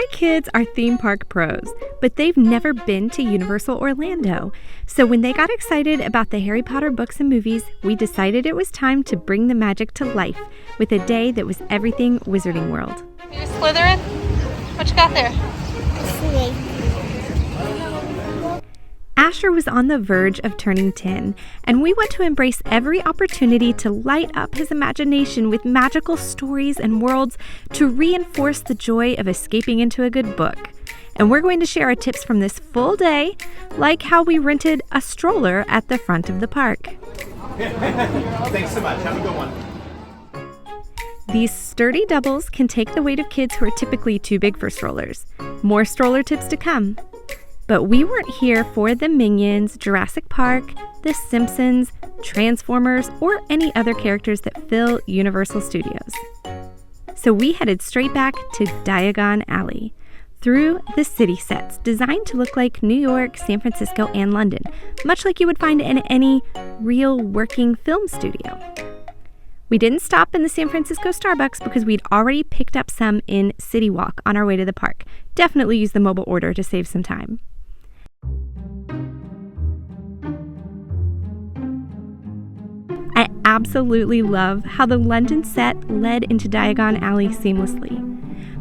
My kids are theme park pros, but they've never been to Universal Orlando. So when they got excited about the Harry Potter books and movies, we decided it was time to bring the magic to life with a day that was everything Wizarding World. You Slytherin? What you got there? Snake. Asher was on the verge of turning 10, and we want to embrace every opportunity to light up his imagination with magical stories and worlds to reinforce the joy of escaping into a good book. And we're going to share our tips from this full day, like how we rented a stroller at the front of the park. Thanks so much. Have a good one. These sturdy doubles can take the weight of kids who are typically too big for strollers. More stroller tips to come. But we weren't here for the Minions, Jurassic Park, The Simpsons, Transformers, or any other characters that fill Universal Studios. So we headed straight back to Diagon Alley, through the city sets designed to look like New York, San Francisco, and London, much like you would find in any real working film studio. We didn't stop in the San Francisco Starbucks because we'd already picked up some in City Walk on our way to the park. Definitely use the mobile order to save some time. I absolutely love how the London set led into Diagon Alley seamlessly.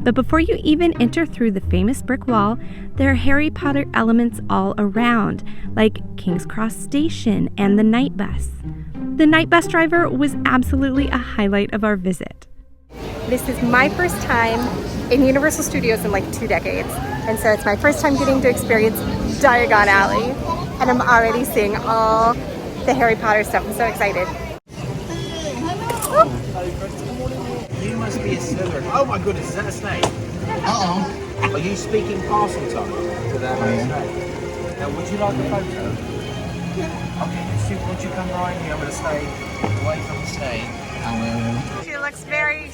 But before you even enter through the famous brick wall, there are Harry Potter elements all around, like King's Cross Station and the night bus. The night bus driver was absolutely a highlight of our visit. This is my first time in Universal Studios in like 2 decades. And so it's my first time getting to experience Diagon Alley. And I'm already seeing all the Harry Potter stuff. I'm so excited. You must be a Slytherin. Oh my goodness, is that a snake? Uh-oh. Are you speaking parcel tongue to that snake? Now, would you like a photo? Okay, once you come right here, I'm going to stay away from the snake. She looks very...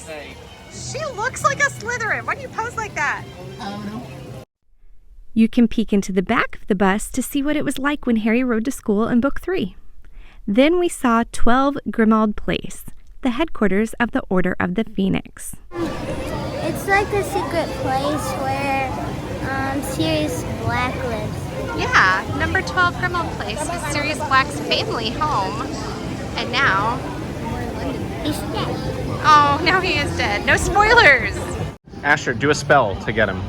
She looks like a Slytherin. Why do you pose like that? I don't know. You can peek into the back of the bus to see what it was like when Harry rode to school in Book 3. Then we saw 12 Grimmauld Place, the headquarters of the Order of the Phoenix. It's like a secret place where Sirius Black lives. Yeah, number 12 Grimmauld Place is Sirius Black's family home. And now... He's dead. Oh, now he is dead. No spoilers! Asher, do a spell to get him.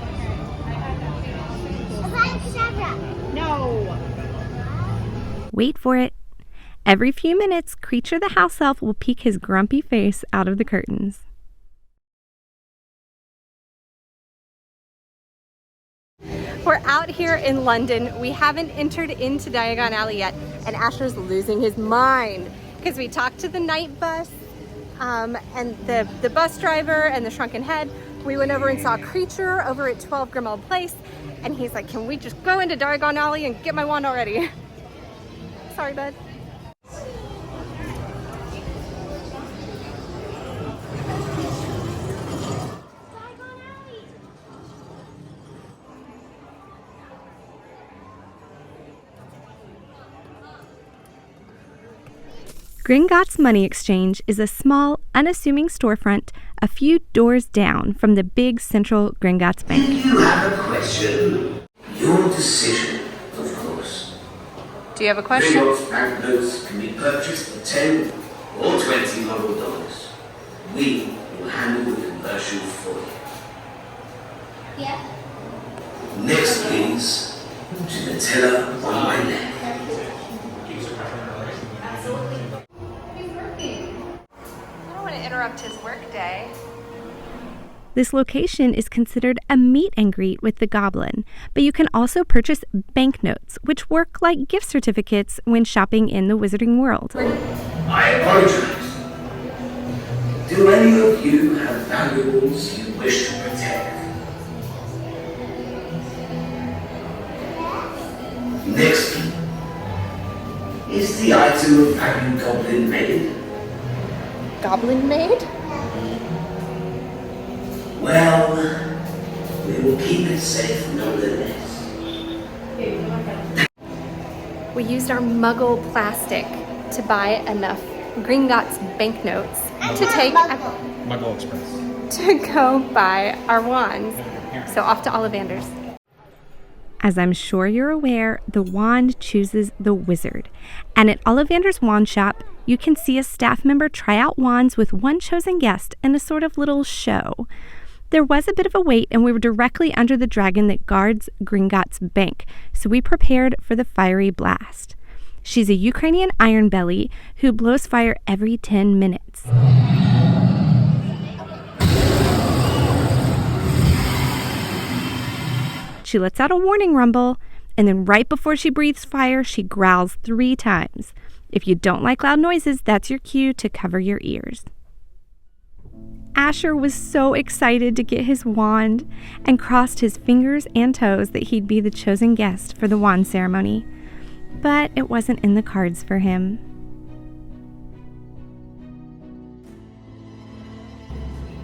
No! Wait for it. Every few minutes, Creature the house elf will peek his grumpy face out of the curtains. We're out here in London. We haven't entered into Diagon Alley yet, and Asher's losing his mind because we talked to the night bus and the bus driver and the shrunken head. We went over and saw Creature over at 12 Grimmauld Place, and he's like, can we just go into Diagon Alley and get my wand already? Sorry, bud. Gringotts Money Exchange is a small, unassuming storefront a few doors down from the big central Gringotts Bank. If you have a question, your decision, of course. Do you have a question? Gringotts banknotes can be purchased for $10 or $20 model. We will handle the conversion for you. Yeah. Next, please, to the teller on my left. I don't want to interrupt his workday. This location is considered a meet and greet with the Goblin, but you can also purchase banknotes, which work like gift certificates when shopping in the Wizarding World. I apologize. Do any of you have valuables you wish to protect? Next, is the item of value Goblin made? Goblin maid? Well, we will keep it safe nonetheless. We used our muggle plastic to buy enough Gringotts banknotes to take Muggle Express. to go buy our wands. So off to Ollivanders. As I'm sure you're aware, the wand chooses the wizard. And at Ollivanders Wand Shop, you can see a staff member try out wands with one chosen guest in a sort of little show. There was a bit of a wait, and we were directly under the dragon that guards Gringotts Bank, so we prepared for the fiery blast. She's a Ukrainian iron belly who blows fire every 10 minutes. She lets out a warning rumble, and then right before she breathes fire, she growls 3 times. If you don't like loud noises, that's your cue to cover your ears. Asher was so excited to get his wand and crossed his fingers and toes that he'd be the chosen guest for the wand ceremony. But it wasn't in the cards for him.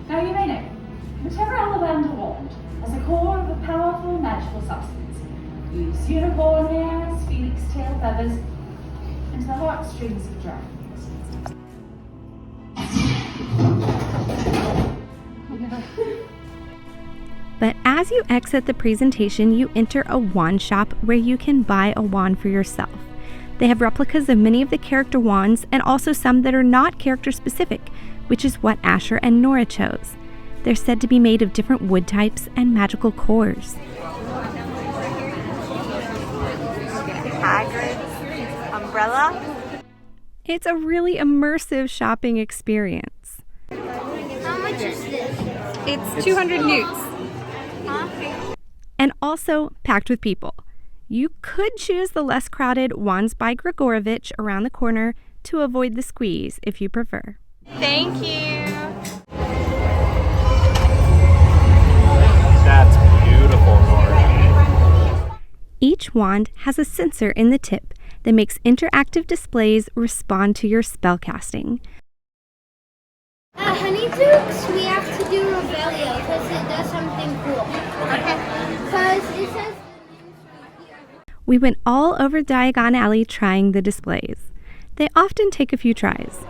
Now you may know, whichever Ollivander wand has a core of a powerful magical substance. Use unicorn hairs, phoenix tail feathers, and the heartstrings of dragons. But as you exit the presentation, you enter a wand shop where you can buy a wand for yourself. They have replicas of many of the character wands and also some that are not character specific, which is what Asher and Nora chose. They're said to be made of different wood types and magical cores. Hagrid's umbrella. It's a really immersive shopping experience. How much is this? It's 200 newts. And also packed with people. You could choose the less crowded Wands by Grigorovich around the corner to avoid the squeeze if you prefer. Thank you. That's beautiful, Nora. Each wand has a sensor in the tip that makes interactive displays respond to your spellcasting. Honeydukes, we have to do Revelio because it does something cool. Okay. Because it says... We went all over Diagon Alley trying the displays. They often take a few tries.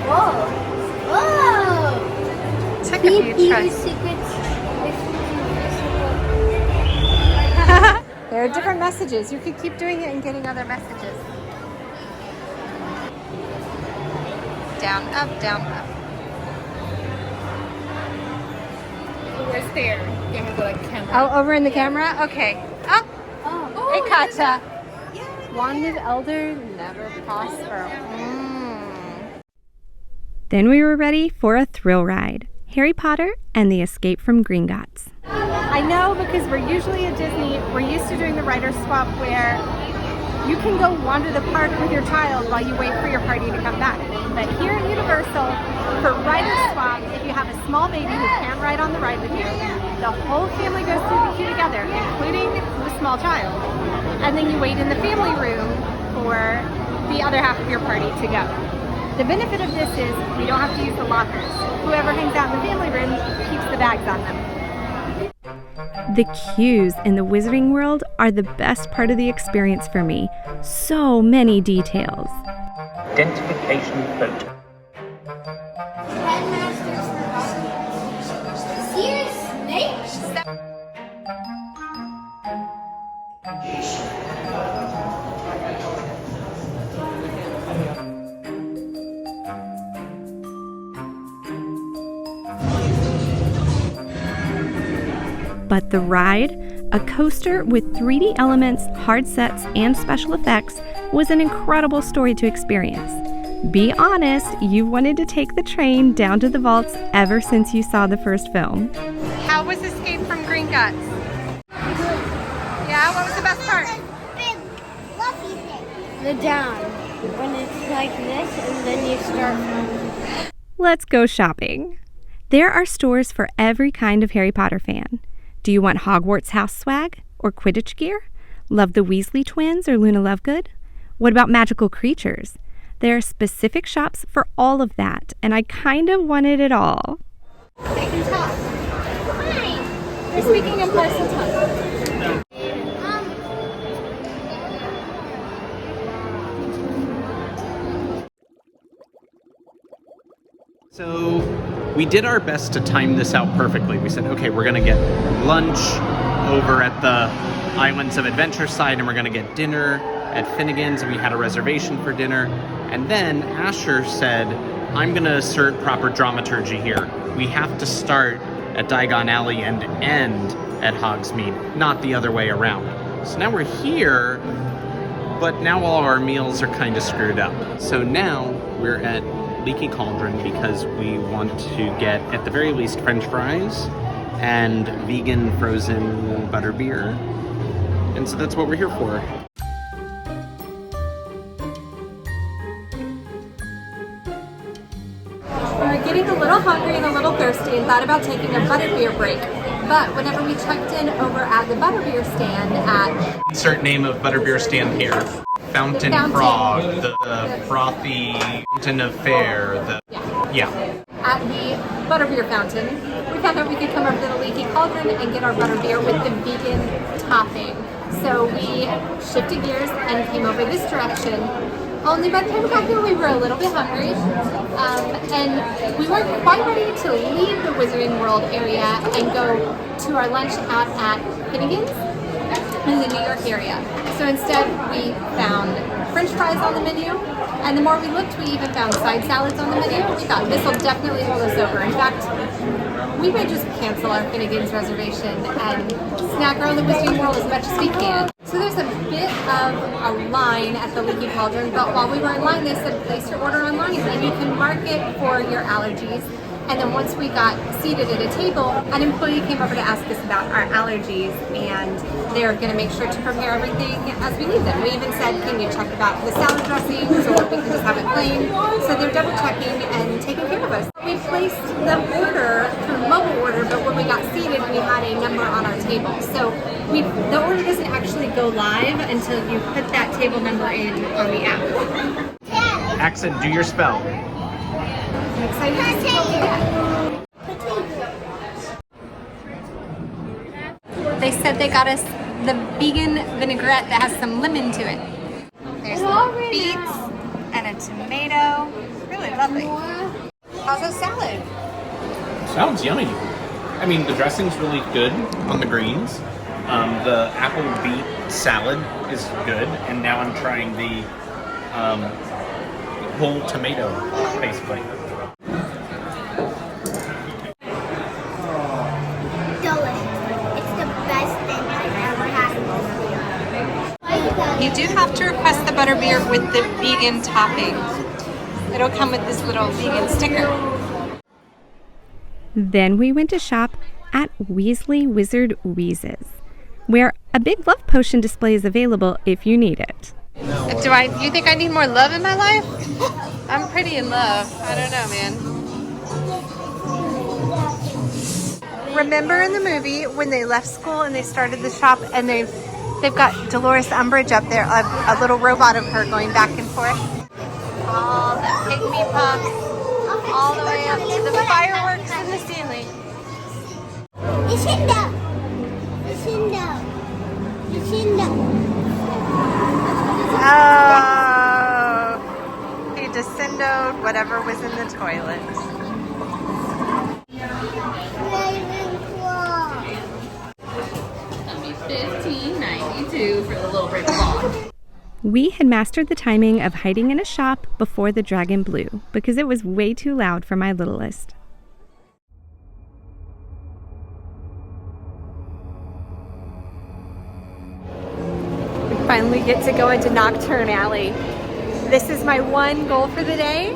Whoa! Whoa! Took a few tries. Secrets. There are different messages. You could keep doing it and getting other messages. Down, up, down, up. Where's there? You have to like camera. Oh, over in the camera? Okay. Up. Oh. Hey, Katja. Wand of Elder, never prosper. Then we were ready for a thrill ride. Harry Potter and the Escape from Gringotts. I know because we're usually at Disney, we're used to doing the rider swap where you can go wander the park with your child while you wait for your party to come back. But here at Universal, for rider swap, if you have a small baby who can't ride on the ride with you, the whole family goes through the queue together, including the small child. And then you wait in the family room for the other half of your party to go. The benefit of this is we don't have to use the lockers. Whoever hangs out in the family room keeps the bags on them. The queues in the Wizarding World are the best part of the experience for me. So many details. Identification photo. Headmaster's Serious Snake? But the ride, a coaster with 3D elements, hard sets, and special effects, was an incredible story to experience. Be honest, you've wanted to take the train down to the vaults ever since you saw the first film. How was Escape from Gringotts? Yeah, what was the best part? Big fluffy thing. The down. When it's like this and then you start from... Let's go shopping. There are stores for every kind of Harry Potter fan. Do you want Hogwarts house swag or Quidditch gear? Love the Weasley twins or Luna Lovegood? What about magical creatures? There are specific shops for all of that, and I kind of wanted it all. They can talk. Hi. They're speaking in parcel tongue. So we did our best to time this out perfectly. We said, okay, we're gonna get lunch over at the Islands of Adventure side, and we're gonna get dinner at Finnegan's, and we had a reservation for dinner. And then Asher said, I'm gonna assert proper dramaturgy here. We have to start at Diagon Alley and end at Hogsmeade, not the other way around. So now we're here, but now all our meals are kind of screwed up. So now we're at Leaky Cauldron because we want to get, at the very least, French fries and vegan frozen butterbeer. And so that's what we're here for. We were getting a little hungry and a little thirsty and thought about taking a butterbeer break. But whenever we checked in over at the butterbeer stand at... Insert name of butterbeer stand here. Fountain Frog, the frothy fountain of fair, yeah. At the butterbeer fountain, we found out we could come over to the Leaky Cauldron and get our butterbeer with the vegan topping. So we shifted gears and came over this direction. Only by the time we got here, we were a little bit hungry, and we weren't quite ready to leave the Wizarding World area and go to our lunch out at Finnegan's in the New York area. So instead, we found French fries on the menu, and the more we looked, we even found side salads on the menu. We thought this will definitely hold us over. In fact, we may just cancel our Finnegan's reservation and snack around the Wizarding World as much as we can. So there's a bit of a line at the Leaky Cauldron, but while we were in line, they said place your order online and you can mark it for your allergies. And then once we got seated at a table, an employee came over to ask us about our allergies, and they're going to make sure to prepare everything as we need them. We even said, can you check about the salad dressings, or we can just have it plain? So they're double checking and taking care of us. We placed the order through mobile order, but when we got seated, we had a number on our table. So the order doesn't actually go live until you put that table number in on the app. Accent, do your spell. I'm excited to see what we get. They said they got us the vegan vinaigrette that has some lemon to it. There's some beets and a tomato. Really lovely. How's the salad? Sounds yummy. I mean, the dressing's really good on the greens. The apple beet salad is good, and now I'm trying the whole tomato, basically. You do have to request the butterbeer with the vegan topping. It'll come with this little vegan sticker. Then we went to shop at Weasley Wizard Wheezes, where a big love potion display is available if you need it. Do you think I need more love in my life? I'm pretty in love. I don't know, man. Remember in the movie when they left school and they started the shop and they've got Dolores Umbridge up there, a little robot of her going back and forth. All the pygmy puffs, all the way up to the fireworks in the ceiling. Oh, he descendoed whatever was in the toilet. $15.92 for the little red ball. We had mastered the timing of hiding in a shop before the dragon blew because it was way too loud for my littlest. We finally get to go into Knockturn Alley. This is my one goal for the day,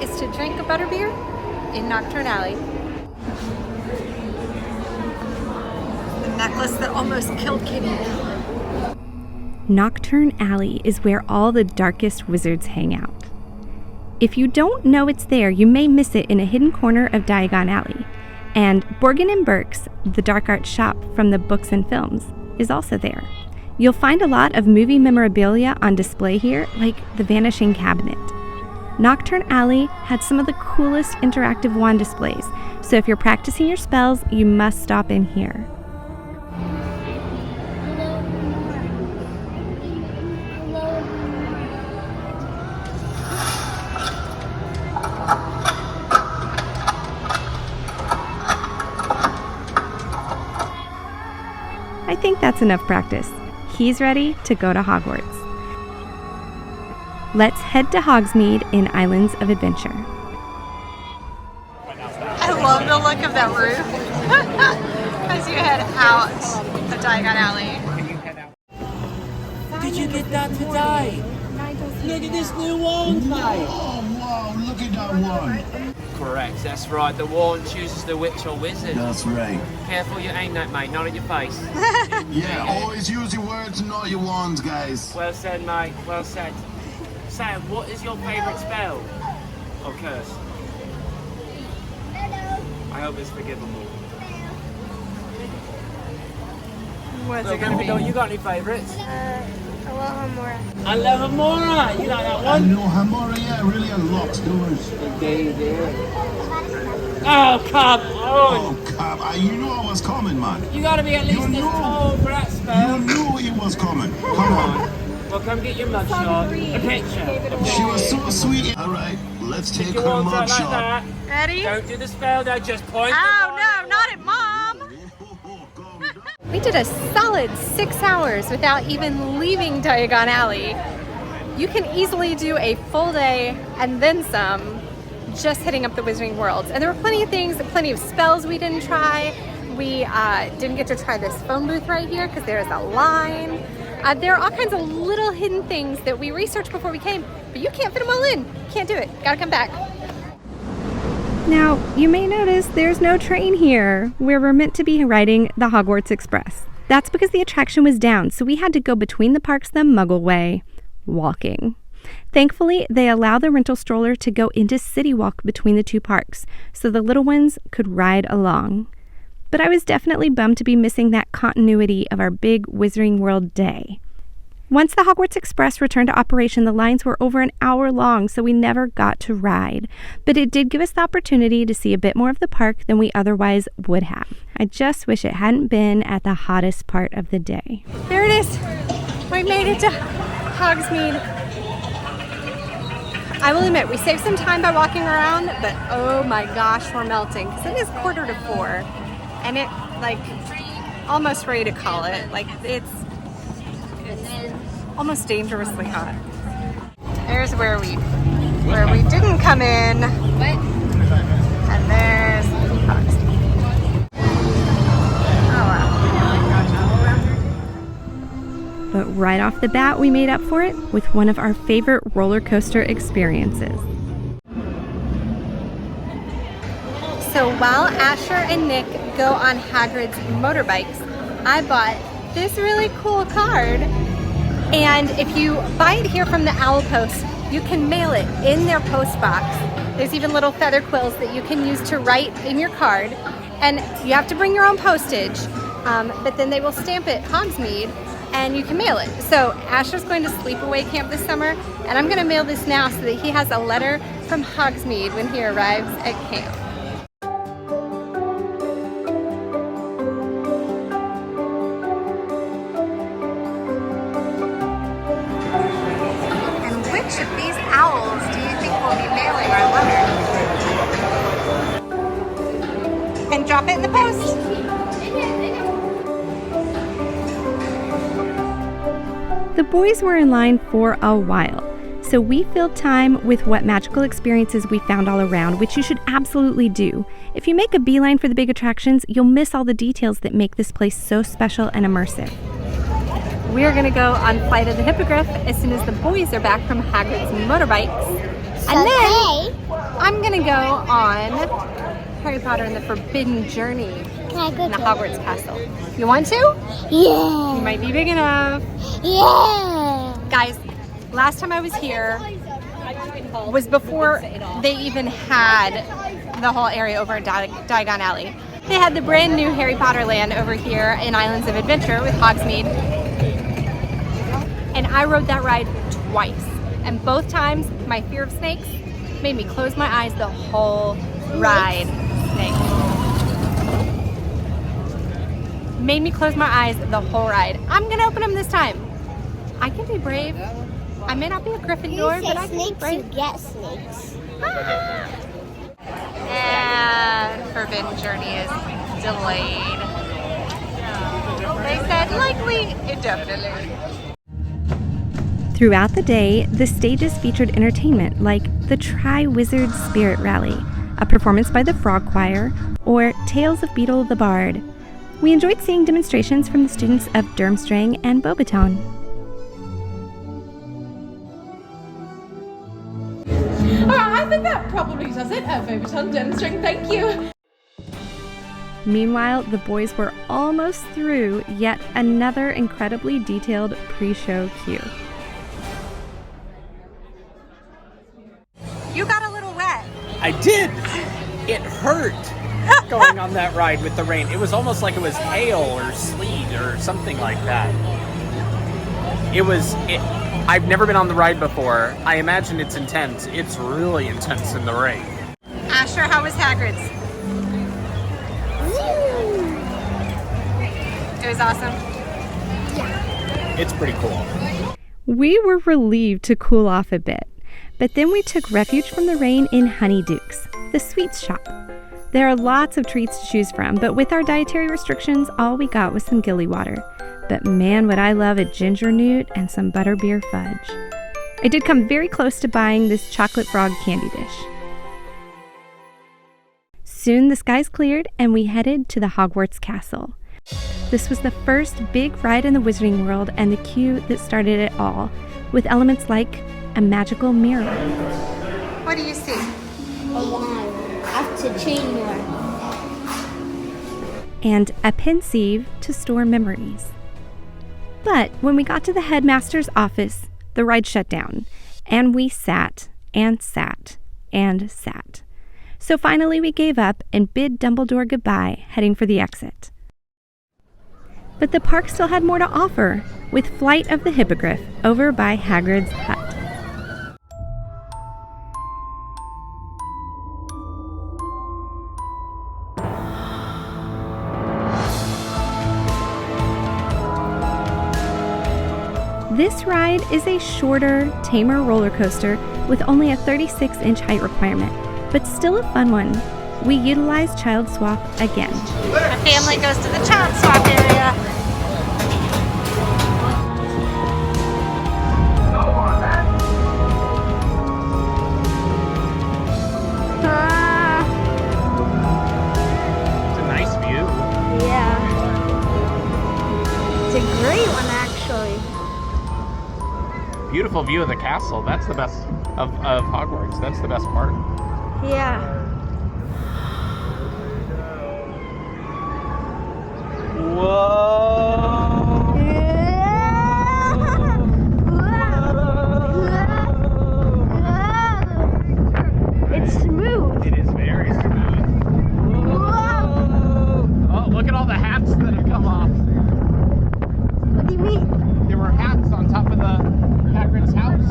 is to drink a butterbeer in Knockturn Alley. The necklace that almost killed Kitty. Knockturn Alley is where all the darkest wizards hang out. If you don't know it's there, you may miss it in a hidden corner of Diagon Alley. And Borgin & Burke's, the dark art shop from the books and films, is also there. You'll find a lot of movie memorabilia on display here, like the Vanishing Cabinet. Knockturn Alley had some of the coolest interactive wand displays, so if you're practicing your spells, you must stop in here. that's enough practice. He's ready to go to Hogwarts. Let's head to Hogsmeade in Islands of Adventure. I love the look of that roof as you head out of Diagon Alley. Did you get that today? Look at this new wand, mate. Oh, wow, look at that wand. Correct, that's right. The wand chooses the witch or wizard. That's right. Careful you aim that, mate, not at your face. Yeah, always use your words, not your wands, guys. Well said, mate, well said. Sam, what is your favourite spell? Or curse? I hope it's forgivable. What's it gonna be? You got any favourites? Alohomora. Alohomora! You like that one? Alohomora, yeah, really unlocks doors. Oh, come on! Oh, come you knew I was coming, man. You gotta be at least this tall for that spell. You knew he was coming. Come on. Well, come get your mugshot. A picture. She was so sweet. All right, let's take her mugshot. Like Ready? Don't do the spell, though. Just point. Oh, no, not at Mom. We did a solid 6 hours without even leaving Diagon Alley. You can easily do a full day and then some just hitting up the Wizarding World. And there were plenty of things, plenty of spells we didn't try. We didn't get to try this phone booth right here because there is a line. There are all kinds of little hidden things that we researched before we came, but you can't fit them all in. Can't do it. Gotta come back. Now, you may notice there's no train here, where we're meant to be riding the Hogwarts Express. That's because the attraction was down, so we had to go between the parks the Muggle way, walking. Thankfully, they allow the rental stroller to go into City Walk between the two parks, so the little ones could ride along. But I was definitely bummed to be missing that continuity of our big Wizarding World day. Once the Hogwarts Express returned to operation, the lines were over an hour long, so we never got to ride. But it did give us the opportunity to see a bit more of the park than we otherwise would have. I just wish it hadn't been at the hottest part of the day. There it is. We made it to Hogsmeade. I will admit, we saved some time by walking around, but oh my gosh, we're melting. Because it is 3:45, and it, like, almost ready to call it. Like, it's almost dangerously hot. There's where we didn't come in. And there's Hogsmeade. Oh wow. But right off the bat, we made up for it with one of our favorite roller coaster experiences. So while Asher and Nick go on Hagrid's motorbikes, I bought this really cool card. And if you buy it here from the Owl Post, you can mail it in their post box. There's even little feather quills that you can use to write in your card. And you have to bring your own postage, but then they will stamp it Hogsmeade and you can mail it. So Asher's going to sleepaway camp this summer, and I'm gonna mail this now so that he has a letter from Hogsmeade when he arrives at camp. Which of these owls do you think will be mailing our letter? And drop it in the post. The boys were in line for a while, so we filled time with what magical experiences we found all around, which you should absolutely do. If you make a beeline for the big attractions, you'll miss all the details that make this place so special and immersive. We are going to go on Flight of the Hippogriff as soon as the boys are back from Hagrid's motorbikes. And then I'm going to go on Harry Potter and the Forbidden Journey in the Hogwarts Castle. You want to? Yeah. You might be big enough. Yeah. Guys, last time I was here was before they even had the whole area over at Diagon Alley. They had the brand new Harry Potter land over here in Islands of Adventure with Hogsmeade. And I rode that ride twice. And both times, my fear of snakes made me close my eyes the whole ride. Snakes. Made me close my eyes the whole ride. I'm gonna open them this time. I can be brave. I may not be a Gryffindor, but I can be brave. You get snakes. And Forbidden Journey is delayed. They said likely, indefinitely. Throughout the day, the stages featured entertainment like the Tri-Wizard Spirit Rally, a performance by the Frog Choir, or Tales of Beetle the Bard. We enjoyed seeing demonstrations from the students of Durmstrang and Beauxbaton. I think that probably does it. Beauxbaton, Durmstrang, thank you. Meanwhile, the boys were almost through yet another incredibly detailed pre-show queue. You got a little wet. I did. It hurt going on that ride with the rain. It was almost like it was hail or sleet or something like that. I've never been on the ride before. I imagine it's intense. It's really intense in the rain. Asher, how was Hagrid's? It was awesome. It's pretty cool. We were relieved to cool off a bit, but then we took refuge from the rain in Honeydukes, the sweets shop. There are lots of treats to choose from, but with our dietary restrictions, all we got was some gilly water. But man, would I love a ginger newt and some butterbeer fudge. I did come very close to buying this chocolate frog candy dish. Soon the skies cleared and we headed to the Hogwarts Castle. This was the first big ride in the Wizarding World and the queue that started it all, with elements like a magical mirror. What do you see? A wand. I have to chain more. And a pensieve to store memories. But when we got to the headmaster's office, the ride shut down, and we sat and sat and sat. So finally we gave up and bid Dumbledore goodbye, heading for the exit. But the park still had more to offer, with Flight of the Hippogriff over by Hagrid's hut. This ride is a shorter, tamer roller coaster with only a 36-inch height requirement, but still a fun one. We utilized Child Swap again. The family goes to the Child Swap area. It's a nice view. Yeah. It's a great one, actually. Beautiful view of the castle. That's the best of Hogwarts. That's the best part. Yeah. Whoa! It's smooth. It is very smooth. Oh, look at all the hats that have come off. What do you mean? There were hats on top of the Hagrid's house.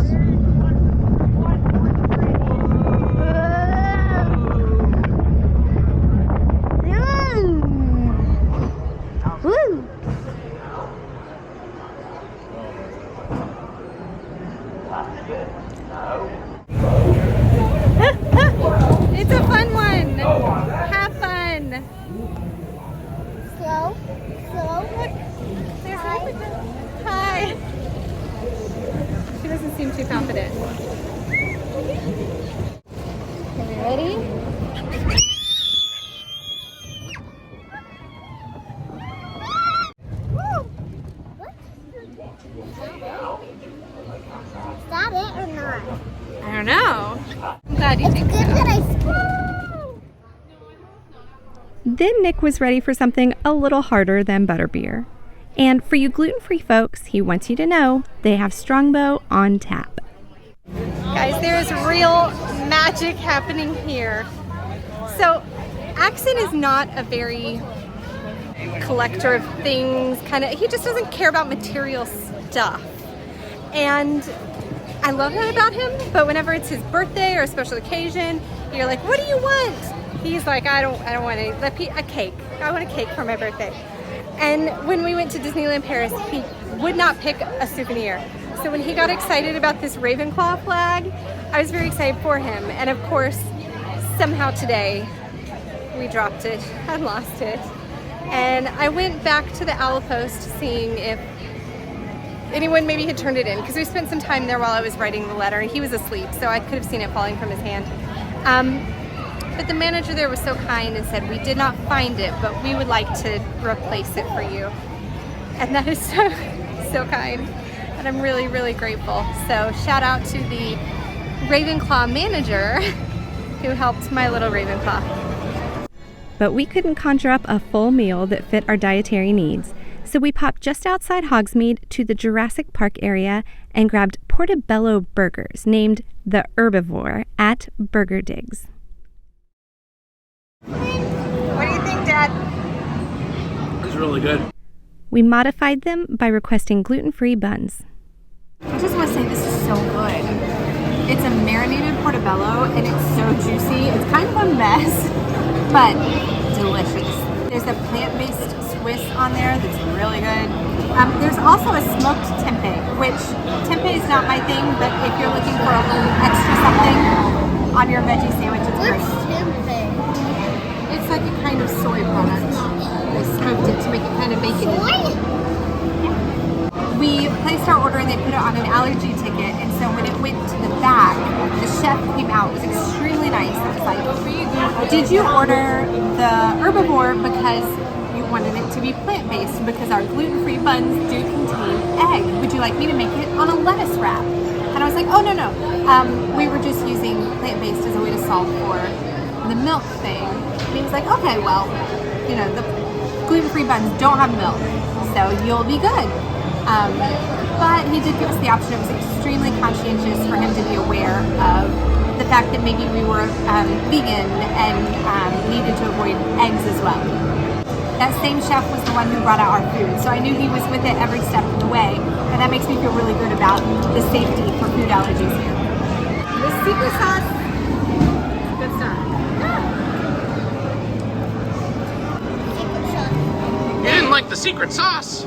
Woo! It's a fun one. Have fun. Slow. There's Hi. She doesn't seem too confident. Okay, ready? Is that it or not? I don't know. I'm glad you think so. That I screamed. Then Nick was ready for something a little harder than Butterbeer. And for you gluten-free folks, he wants you to know they have Strongbow on tap. Guys, there is real magic happening here. So, Axon is not a very collector of things, he just doesn't care about material stuff. And I love that about him, but whenever it's his birthday or a special occasion, you're like, what do you want? He's like, I don't want a cake. I want a cake for my birthday. And when we went to Disneyland Paris, he would not pick a souvenir. So when he got excited about this Ravenclaw flag, I was very excited for him. And of course, somehow today, we dropped it and lost it. And I went back to the Owl Post seeing if anyone maybe had turned it in, because we spent some time there while I was writing the letter. He was asleep, so I could have seen it falling from his hand. But the manager there was so kind and said, we did not find it, but we would like to replace it for you. And that is so kind. And I'm really, really grateful. So shout out to the Ravenclaw manager who helped my little Ravenclaw. But we couldn't conjure up a full meal that fit our dietary needs. So we popped just outside Hogsmeade to the Jurassic Park area and grabbed portobello burgers named the Herbivore at Burger Digs. What do you think, Dad? It's really good. We modified them by requesting gluten-free buns. I just want to say this is so good. It's a marinated portobello and it's so juicy. It's kind of a mess, but delicious. There's a plant-based Swiss on there that's really good. There's also a smoked tempeh, which tempeh is not my thing, but if you're looking for a little extra something on your veggie sandwich, it's great. What's tempeh? It's like a kind of soy product. They smoked it to make it kind of bacony. We placed our order and they put it on an allergy ticket, and so when it went to the back, the chef came out. It was extremely nice. It was like, did you order the herbivore because you wanted it to be plant-based? Because our gluten-free buns do contain egg. Would you like me to make it on a lettuce wrap? And I was like, oh, no. We were just using plant-based as a way to solve for the milk thing. And he was like, okay, well, you know, the gluten-free buns don't have milk, so you'll be good. But he did give us the option. It was extremely conscientious for him to be aware of the fact that maybe we were vegan and needed to avoid eggs as well. That same chef was the one who brought out our food, so I knew he was with it every step of the way, and that makes me feel really good about the safety for food allergies here. The secret sauce, good stuff. You didn't like the secret sauce.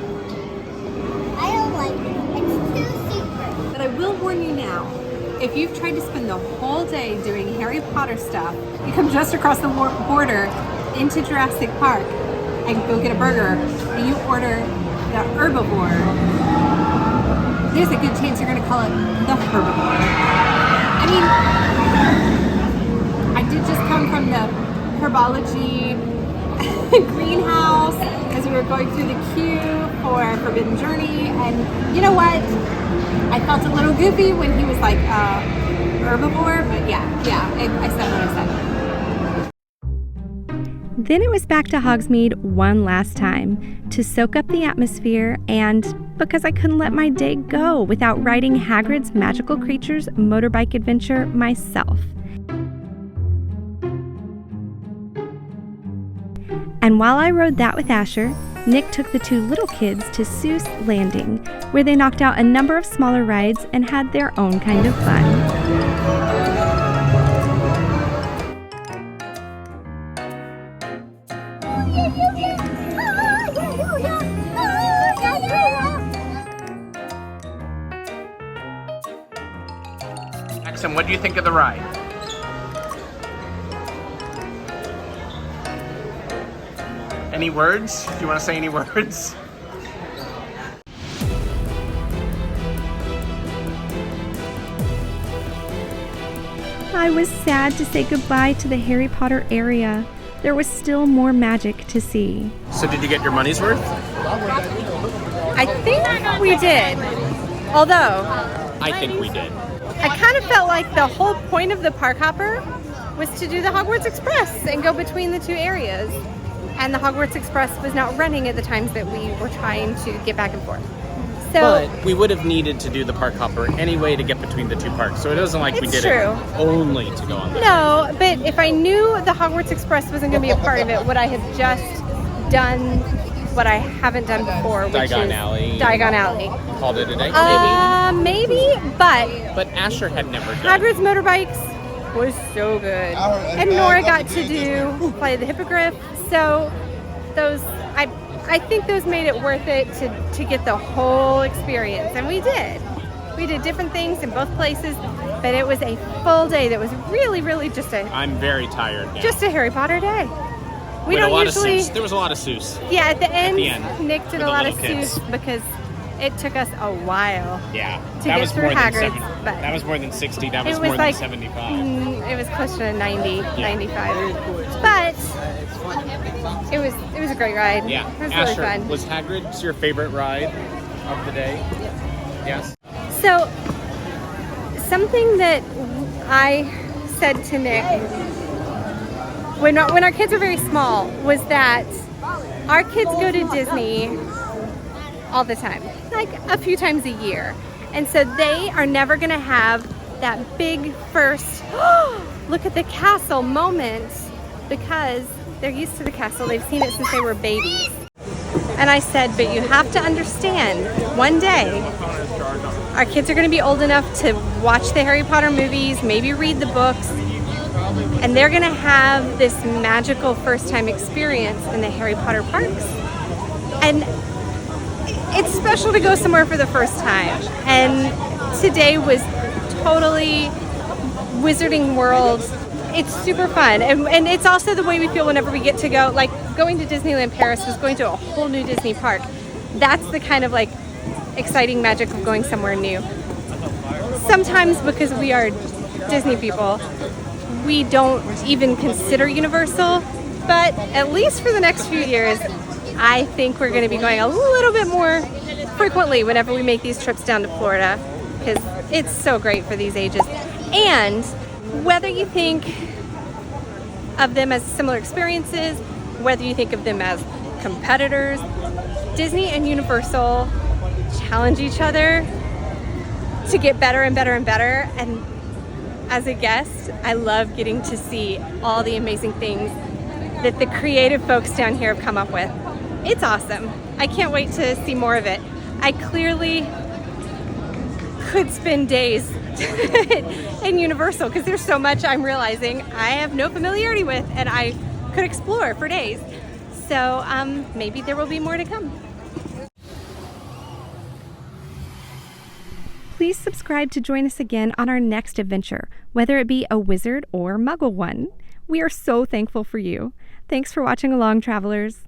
I don't like it. It's too secret. But I will warn you now, if you've tried to spend the whole day doing Harry Potter stuff, you come just across the border into Jurassic Park and go get a burger, and you order the herbivore, there's a good chance you're going to call it the herbivore. I mean, I did just come from the herbology greenhouse as we were going through the queue for Forbidden Journey, and you know what? I felt a little goofy when he was like, herbivore, but yeah, I said what I said. Then it was back to Hogsmeade one last time to soak up the atmosphere, and because I couldn't let my day go without riding Hagrid's Magical Creatures motorbike adventure myself. And while I rode that with Asher, Nick took the two little kids to Seuss Landing, where they knocked out a number of smaller rides and had their own kind of fun. Jackson, what do you think of the ride? Any words? Do you want to say any words? I was sad to say goodbye to the Harry Potter area. There was still more magic to see. So did you get your money's worth? I think we did. Although, I think we did. I kind of felt like the whole point of the park hopper was to do the Hogwarts Express and go between the two areas. And the Hogwarts Express was not running at the times that we were trying to get back and forth. So, but we would have needed to do the park hopper anyway to get between the two parks. So it wasn't like we did it only to go on that. No, but if I knew the Hogwarts Express wasn't going to be a part of it, would I have just done what I haven't done before, which Diagon is Alley. Diagon Alley. Called it a day? Maybe, but Asher had never done Hagrid's Motorbikes was so good. And Nora got to play the Hippogriff. So those, I think those made it worth it to get the whole experience. And we did. We did different things in both places, but it was a full day that was really, really just I'm very tired now. Just a Harry Potter day. We With don't a lot usually. of Seuss. There was a lot of Seuss. Yeah, at the end, Nick did with a the lot of little kids. Seuss because it took us a while. Yeah, To that get was through more than Hagrid's, 70. but That was more than 60. That it was was more like, than 75. It was closer to 90, 95. But it was a great ride. Yeah, It was Asher, really fun. was Hagrid's your favorite ride of the day? Yes. So, something that I said to Nick when our kids were very small was that our kids go to Disney all the time, like a few times a year. And so they are never going to have that big first, look at the castle moment, because they're used to the castle. They've seen it since they were babies. And I said, but you have to understand, one day, our kids are going to be old enough to watch the Harry Potter movies, maybe read the books, and they're going to have this magical first-time experience in the Harry Potter parks. And it's special to go somewhere for the first time. And today was totally Wizarding World. It's super fun. And it's also the way we feel whenever we get to go, like going to Disneyland Paris was going to a whole new Disney park. That's the kind of like exciting magic of going somewhere new. Sometimes because we are Disney people, we don't even consider Universal, but at least for the next few years, I think we're going to be going a little bit more frequently whenever we make these trips down to Florida, because it's so great for these ages. And whether you think of them as similar experiences, whether you think of them as competitors, Disney and Universal challenge each other to get better and better and better. And as a guest, I love getting to see all the amazing things that the creative folks down here have come up with. It's awesome. I can't wait to see more of it. I clearly could spend days in Universal because there's so much I'm realizing I have no familiarity with, and I could explore for days. So maybe there will be more to come. Please subscribe to join us again on our next adventure, whether it be a wizard or muggle one. We are so thankful for you. Thanks for watching along, travelers.